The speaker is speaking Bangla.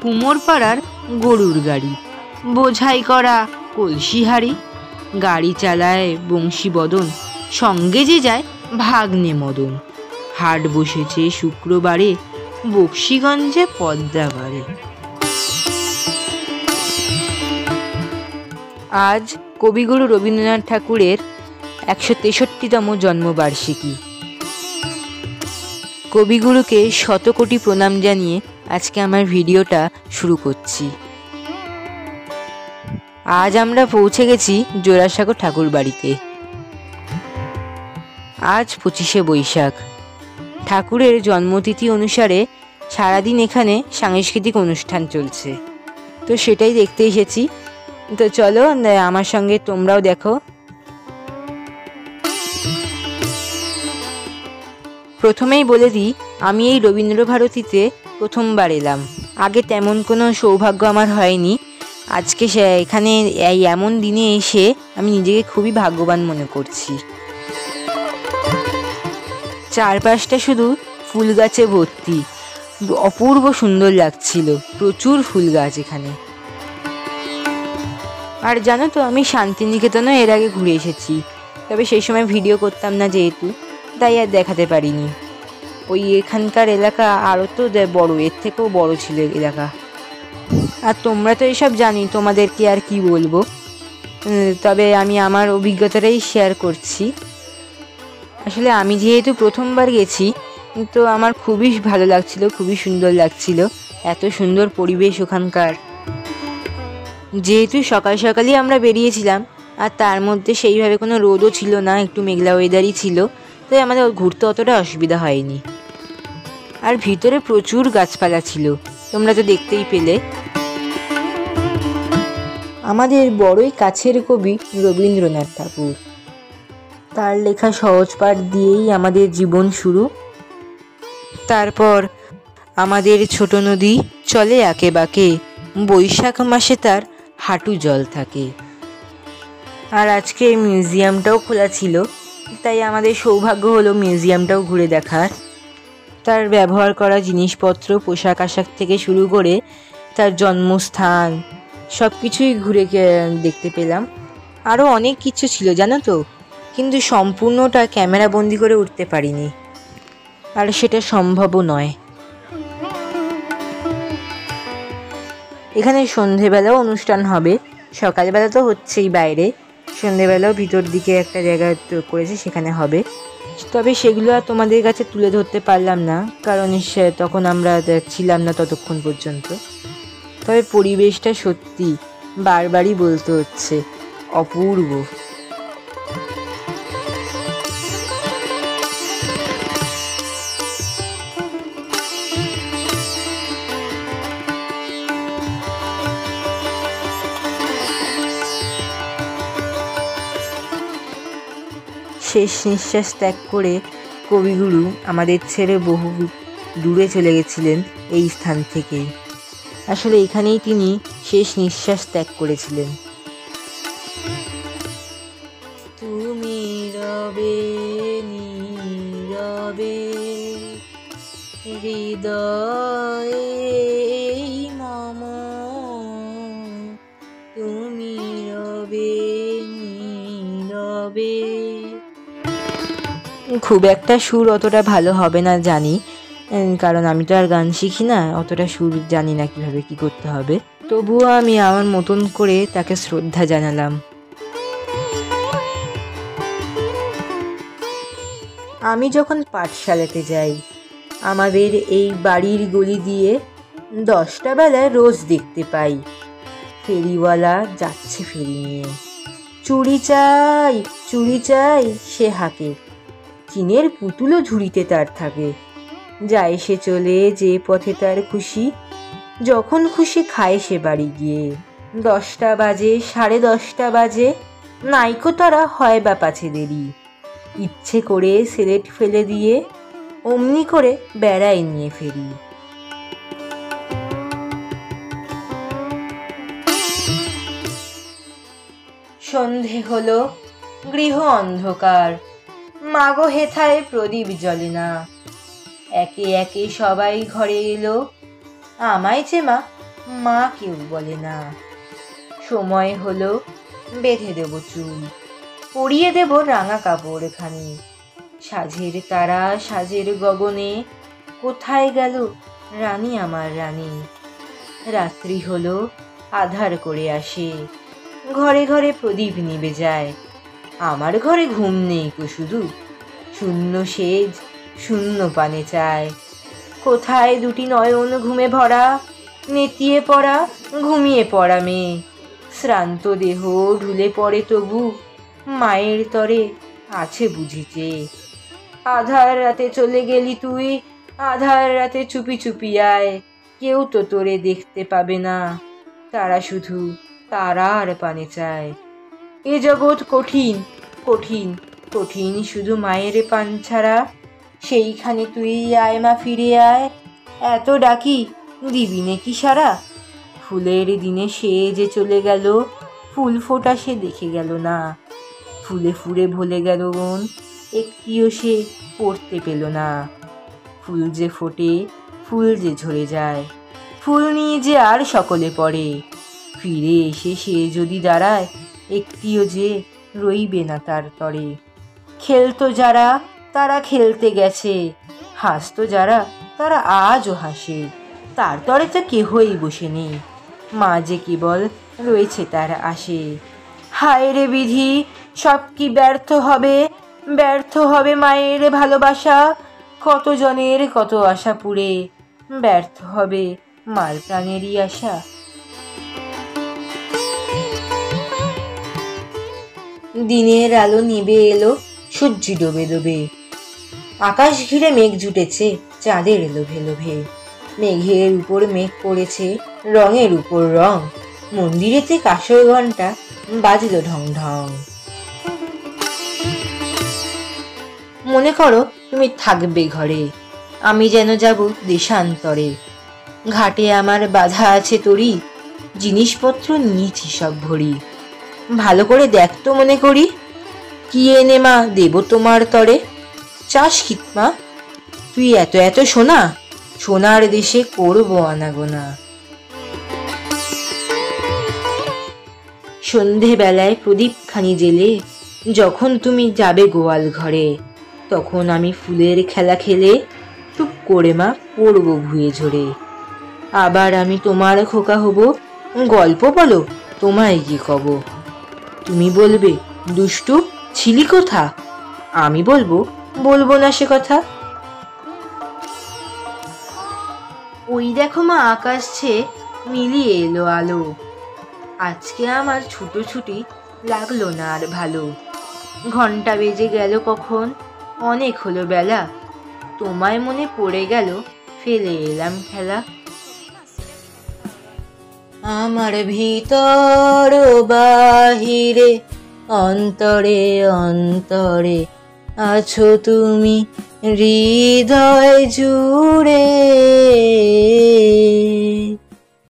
কুমোরপাড়ার গরুর গাড়ি, বোঝাই করা কলসি হাড়ি, গাড়ি চালায় বংশীবদন, সঙ্গে যে যায় ভাগ্নে মদন। হাট বসেছে শুক্রবারে, বক্সিগঞ্জে পদ্মাবারে। আজ কবিগুরু রবীন্দ্রনাথ ঠাকুরের ১৬৩তম জন্মবার্ষিকী। কবিগুরুকে শতকোটি প্রণাম জানিয়ে আজকে আমার ভিডিওটা শুরু করছি। আজ আমরা পৌঁছে গেছি জোড়াসাঁকো ঠাকুর বাড়িতে। আজ ২৫শে বৈশাখ। ঠাকুরের জন্মতিথি অনুসারে সারাদিন এখানে সাংস্কৃতিক অনুষ্ঠান চলছে, তো সেটাই দেখতে এসেছি। তো চলো আমার সঙ্গে তোমরাও দেখো। প্রথমেই বলে দিই, আমি এই রবীন্দ্রভারতীতে প্রথমবার এলাম। আগে তেমন কোনো সৌভাগ্য আমার হয়নি। আজকে এখানে এই এমন দিনে এসে আমি নিজেকে খুবই ভাগ্যবান মনে করছি। চারপাশটা শুধু ফুল গাছে ভর্তি, অপূর্ব সুন্দর লাগছিল। প্রচুর ফুল গাছ এখানে। আর জানো তো, আমি শান্তিনিকেতনও এর আগে ঘুরে এসেছি, তবে সেই সময় ভিডিও করতাম না যেহেতু, তাই আর দেখাতে পারিনি। ওই এখানকার এলাকা আরও তো বড়, এর থেকেও বড় ছিল এলাকা। আর তোমরা তো এসব জানি, তোমাদেরকে আর কি বলবো। তবে আমি আমার অভিজ্ঞতাটাই শেয়ার করছি। আসলে আমি যেহেতু প্রথমবার গেছি, তো আমার খুবই ভালো লাগছিল, খুবই সুন্দর লাগছিল। এত সুন্দর পরিবেশ ওখানকার। যেহেতু সকাল সকালই আমরা বেরিয়েছিলাম, আর তার মধ্যে সেইভাবে কোনো রোদও ছিল না, একটু মেঘলা ওয়েদারই ছিল, তাই আমাদের ঘুরতে অতটা অসুবিধা হয়নি। আর ভিতরে প্রচুর গাছপালা ছিল, তোমরা তো দেখতেই পেলে। আমাদের বড়ই কাছের কবি রবীন্দ্রনাথ ঠাকুর, তার লেখা সহজ পাঠ দিয়েই আমাদের জীবন শুরু। তারপর আমাদের ছোট নদী চলে আঁকে বাঁকে, বৈশাখ মাসে তার হাঁটু জল থাকে। আর আজকে মিউজিয়ামটাও খোলা ছিল, তাই আমাদের সৌভাগ্য হলো মিউজিয়ামটাও ঘুরে দেখার। তার ব্যবহার করা জিনিসপত্র, পোশাক আশাক থেকে শুরু করে তার জন্মস্থান সব কিছুই ঘুরে দেখতে পেলাম। আরও অনেক কিছু ছিল জানো তো, কিন্তু সম্পূর্ণটা ক্যামেরা বন্দি করে উঠতে পারিনি, আর সেটা সম্ভবও নয়। এখানে সন্ধেবেলাও অনুষ্ঠান হবে, সকালবেলা তো হচ্ছেই বাইরে, সন্ধেবেলাও ভিতর দিকে একটা জায়গা করেছে, সেখানে হবে। তবে সেগুলো আর তোমাদের কাছে তুলে ধরতে পারলাম না, কারণ তখন আমরা ছিলাম না ততক্ষণ পর্যন্ত। তবে পরিবেশটা সত্যি বারবারই বলতে হচ্ছে অপূর্ব। শেষ নিঃশ্বাস ত্যাগ করে কবিগুরু আমাদের ছেড়ে বহু দূরে চলে গেছিলেন এই স্থান থেকেই। আসলে এখানেই তিনি শেষ নিঃশ্বাস ত্যাগ করেছিলেন। তুমি রবে নীরবে হৃদয়ে মম, তুমি রবে নীরবে। খুব একটা সুর অতটা ভালো হবে না জানি, কারণ আমি তো আর গান শিখি না, অতটা সুর জানি না কিভাবে কি করতে হবে। তবুও আমি আমার মতন করে তাকে শ্রদ্ধা জানালাম। আমি যখন পাঠশালাতে যাই, আমাদের এই বাড়ির গলি দিয়ে 10টা বেলায় রোজ দেখতে পাই ফেরিওয়ালা যাচ্ছে ফেরি নিয়ে। চুড়ি চাই, চুড়ি চাই সে হাঁকে, চিনের পুতুলও ঝুড়িতে তার থাকে। যায় সে চলে যে পথে তার খুশি, যখন খুশি খায় সে বাড়ি গিয়ে। 10টা বাজে, 10:30 বাজে, নাইকো তারা হয় বা পাছে দেরি। ইচ্ছে করে সিলেট ফেলে দিয়ে অমনি করে বেড়ায় নিয়ে ফেরি। সন্ধে হলো, গৃহ অন্ধকার, মাগো হেথায় প্রদীপ জ্বলে না। একে একে সবাই ঘরে এলো, আমায় যে মা মা কেউ বলে না। সময় হলো বেঁধে দেব চুল, পরিয়ে দেব রাঙা কাপড় খানি। সাজের তারা সাজের গগনে, কোথায় গেল রানী আমার রানী? রাত্রি হলো আধার করে আসে, ঘরে ঘরে প্রদীপ নিবে যায়। আমার ঘরে ঘুম নেই কো শুধু, শূন্য সেজ শূন্য পানে চায়। কোথায় দুটি নয়ন ঘুমে ভরা, নেতিয়ে পড়া ঘুমিয়ে পড়া মেয়ে? শ্রান্ত দেহ ঢুলে পড়ে তবু, মায়ের তরে আছে বুঝিতে। আধার রাতে চলে গেলি তুই, আধার রাতে চুপি চুপি আয়। কেউ তো তোরে দেখতে পাবে না, তারা শুধু তারার পানে চায়। এ জগৎ কঠিন কঠিন কঠিন শুধু মায়ের পান ছাড়া। সেইখানে তুই আয় মা ফিরে আয়, এত ডাকি দিবি নে কি সারা? ফুলের দিনে সে যে চলে গেল, ফুল ফোটা সে দেখে গেল না। ফুলে ফুলে ভুলে গেল মন, একটিও সে পড়তে পেল না। ফুল যে ফোটে ফুল যে ঝরে যায়, ফুল নিয়ে যে আর সকলে পড়ে। ফিরে এসে সে যদি দাঁড়ায়, একটিও যে রইবে না তার তরে। খেলতো যারা তারা খেলতে গেছে, হাসতো যারা তারা আজও হাসে। তার তরে তো কেহই বসে নেই, মা যে কেবল রয়েছে তার আসে। হায় রে বিধি, সব কি ব্যর্থ হবে? ব্যর্থ হবে মায়ের ভালোবাসা। কত জনের কত আশা পুড়ে, ব্যর্থ হবে মার প্রাণেরই আশা। দিনের আলো নিবে এলো, সূর্য ডোবে ডোবে। আকাশ ঘিরে মেঘ জুটেছে চাঁদের লোভে লোভে। মেঘের উপর মেঘ পড়েছে রঙের উপর রং। মন্দিরেতে কাঁসর ঘণ্টা বাজলো ঢং ঢং। মনে করো তুমি থাকবে ঘরে, আমি যেন যাব দেশান্তরে। ঘাটে আমার বাধা আছে তরি, জিনিসপত্র নিয়েছি সব ভরি। ভালো করে দেখতো মনে করি, কি এনে মা দেব তোমার তরে? চাস কি মা তুই এত এত সোনা? সোনার দেশে করবো আনাগোনা। সন্ধে বেলায় প্রদীপ খানি জেলে যখন তুমি যাবে গোয়াল ঘরে, তখন আমি ফুলের খেলা খেলে টুক করে মা পড়ব ভুয়ে ঝরে। আবার আমি তোমার খোকা হব, গল্প বলো তোমায় কি কব। তুমি বলবে দুষ্টু ছিলি কোথা, আমি বলবো বলবো না সে কথা। ওই দেখো মা আকাশ ছেয়ে মিলিয়ে এলো আলো। আজকে আমার ছুটোছুটি লাগলো না আর ভালো। ঘন্টা বেজে গেল কখন, অনেক হলো বেলা। তোমায় মনে পড়ে গেল, ফেলে এলাম খেলা। আমার ভিতর বাহিরে অন্তরে অন্তরে আছো তুমি হৃদয় জুড়ে।